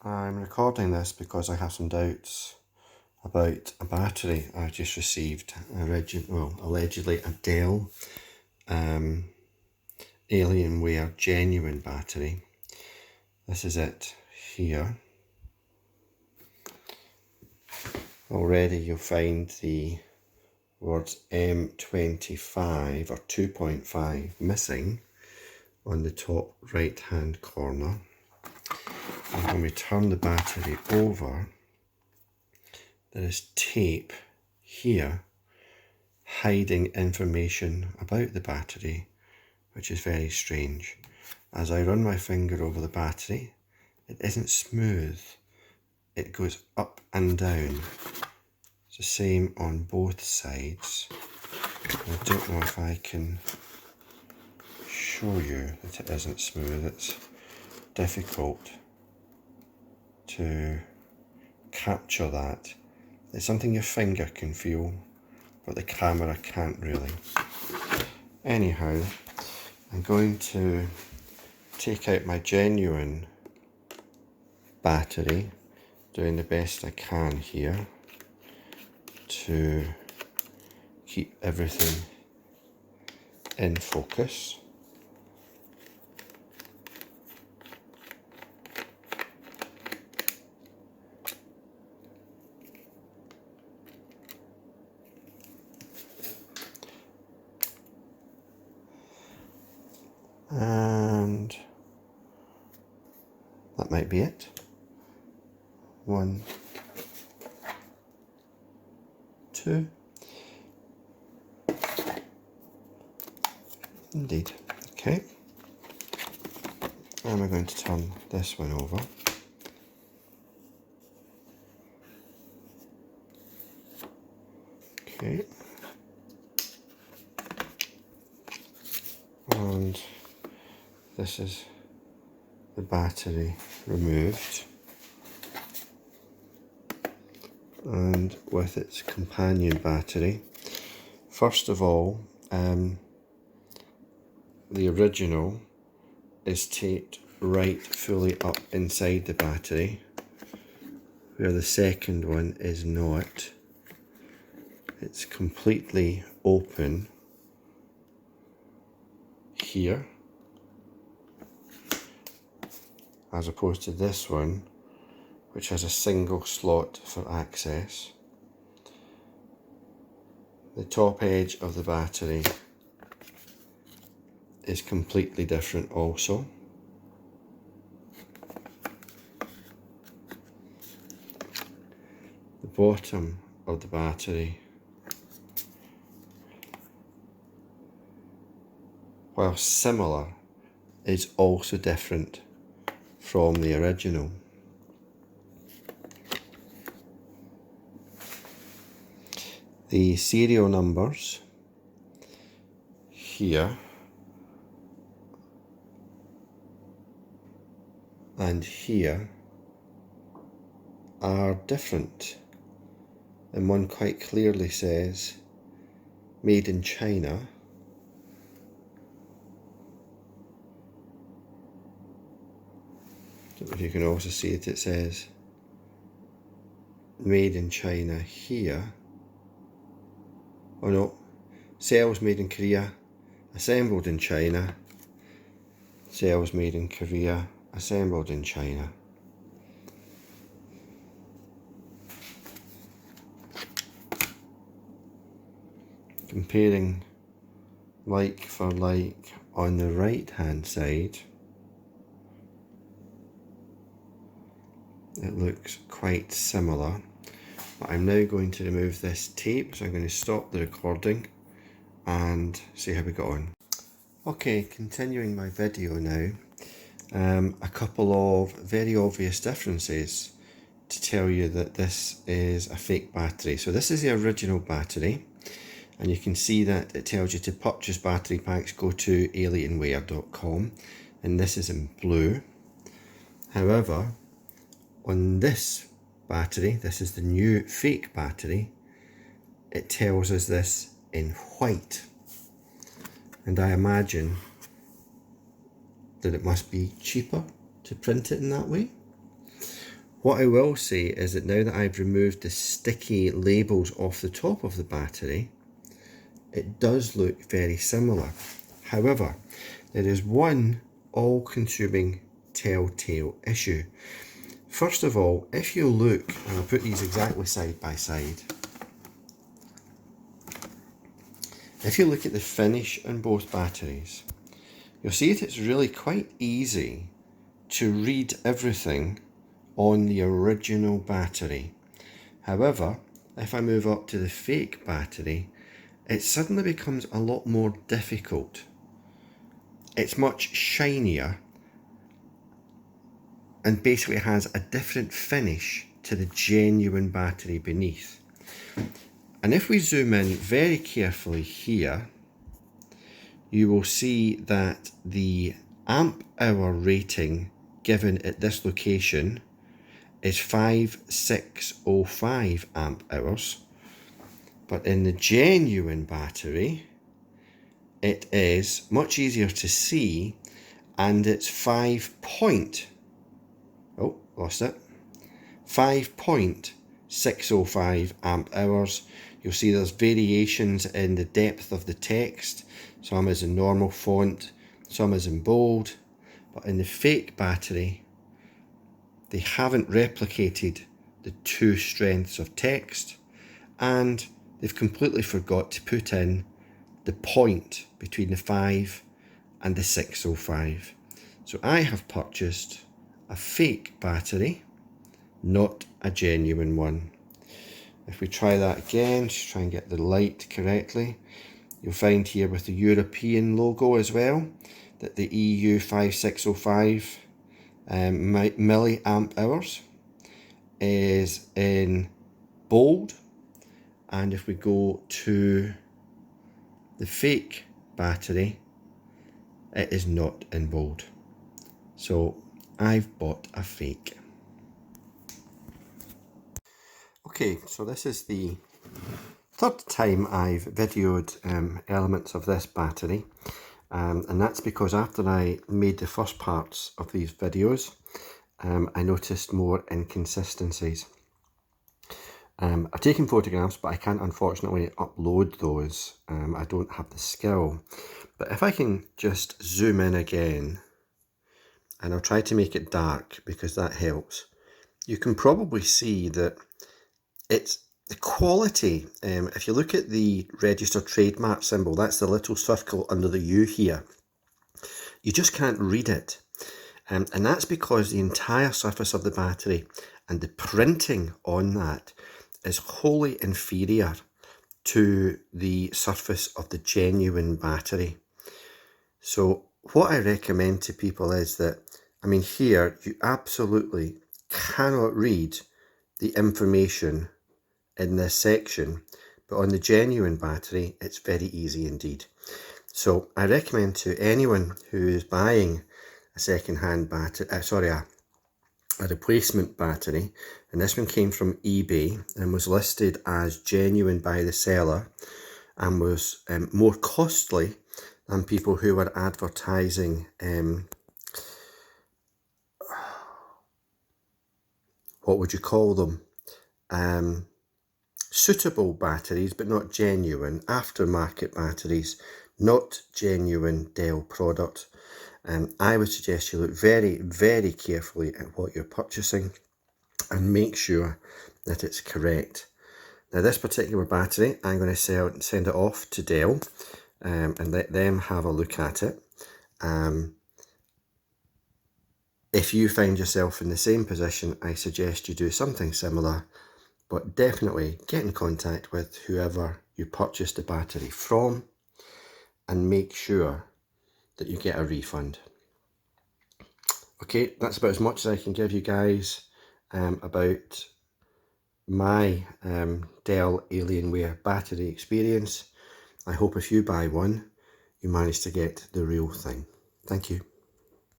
I'm recording this because I have some doubts about a battery I just received, allegedly a Dell Alienware genuine battery. This is it here. Already you'll find the words M25 or 2.5 missing on the top right hand corner. And when we turn the battery over, there is tape here hiding information about the battery, which is very strange. As I run my finger over the battery, it isn't smooth. It goes up and down. It's the same on both sides. I don't know if I can show you that it isn't smooth. It's difficult to capture that. It's something your finger can feel, but the camera can't really. Anyhow, I'm going to take out my genuine battery, doing the best I can here to keep everything in focus. And that might be it. 1, 2. Indeed. Okay. And we're going to turn this one over. Okay. And this is the battery removed, and with its companion battery. First of all, the original is taped right fully up inside the battery, where the second one is not. It's completely open here, as opposed to this one, which has a single slot for access. The top edge of the battery is completely different also. The bottom of the battery, while similar, is also different from the original. The serial numbers here and here are different, and one quite clearly says made in China, I don't know if you can also see it, it says made in China here. Oh no, cells made in Korea, assembled in China. Cells made in Korea, assembled in China. Comparing like for like on the right hand side, it looks quite similar. But I'm now going to remove this tape, so I'm going to stop the recording and see how we got on. Okay, continuing my video now. A couple of very obvious differences to tell you that this is a fake battery. So this is the original battery, and you can see that it tells you to purchase battery packs, go to alienware.com, and this is in blue. However, on this battery, this is the new fake battery, it tells us this in white, and I imagine that it must be cheaper to print it in that way. What I will say is that now that I've removed the sticky labels off the top of the battery, it does look very similar. However, there is one all-consuming telltale issue. First of all, if you look, and I'll put these exactly side by side, if you look at the finish on both batteries, you'll see that it's really quite easy to read everything on the original battery. However, if I move up to the fake battery, it suddenly becomes a lot more difficult. It's much shinier and basically has a different finish to the genuine battery beneath. And if we zoom in very carefully here, you will see that the amp hour rating given at this location is 5605 amp hours, but in the genuine battery it is much easier to see, and it's 5.605 amp hours. You'll see there's variations in the depth of the text. Some is in normal font, some is in bold, but in the fake battery they haven't replicated the two strengths of text, and they've completely forgot to put in the point between the 5 and the 605. So I have purchased a fake battery, not a genuine one. If we try that again, just try and get the light correctly, you'll find here with the European logo as well that the EU 5605 milliamp hours is in bold, and if we go to the fake battery, it is not in bold. So I've bought a fake. Okay, so this is the third time I've videoed elements of this battery, and that's because after I made the first parts of these videos, I noticed more inconsistencies. I've taken photographs, but I can't unfortunately upload those. I don't have the skill. But if I can just zoom in again, and I'll try to make it dark because that helps, you can probably see that it's the quality. If you look at the registered trademark symbol, that's the little circle under the U here, you just can't read it. And that's because the entire surface of the battery and the printing on that is wholly inferior to the surface of the genuine battery. So what I recommend to people is that, I mean, here you absolutely cannot read the information in this section, but on the genuine battery it's very easy indeed. So I recommend to anyone who is buying a second-hand battery, a replacement battery, and this one came from eBay and was listed as genuine by the seller and was more costly than people who were advertising what would you call them, suitable batteries but not genuine, aftermarket batteries, not genuine Dell product. I would suggest you look very, very carefully at what you're purchasing and make sure that it's correct. Now this particular battery, I'm going to send it off to Dell and let them have a look at it. If you find yourself in the same position, I suggest you do something similar, but definitely get in contact with whoever you purchased the battery from and make sure that you get a refund. Okay, that's about as much as I can give you guys about my Dell Alienware battery experience. I hope if you buy one, you manage to get the real thing. Thank you.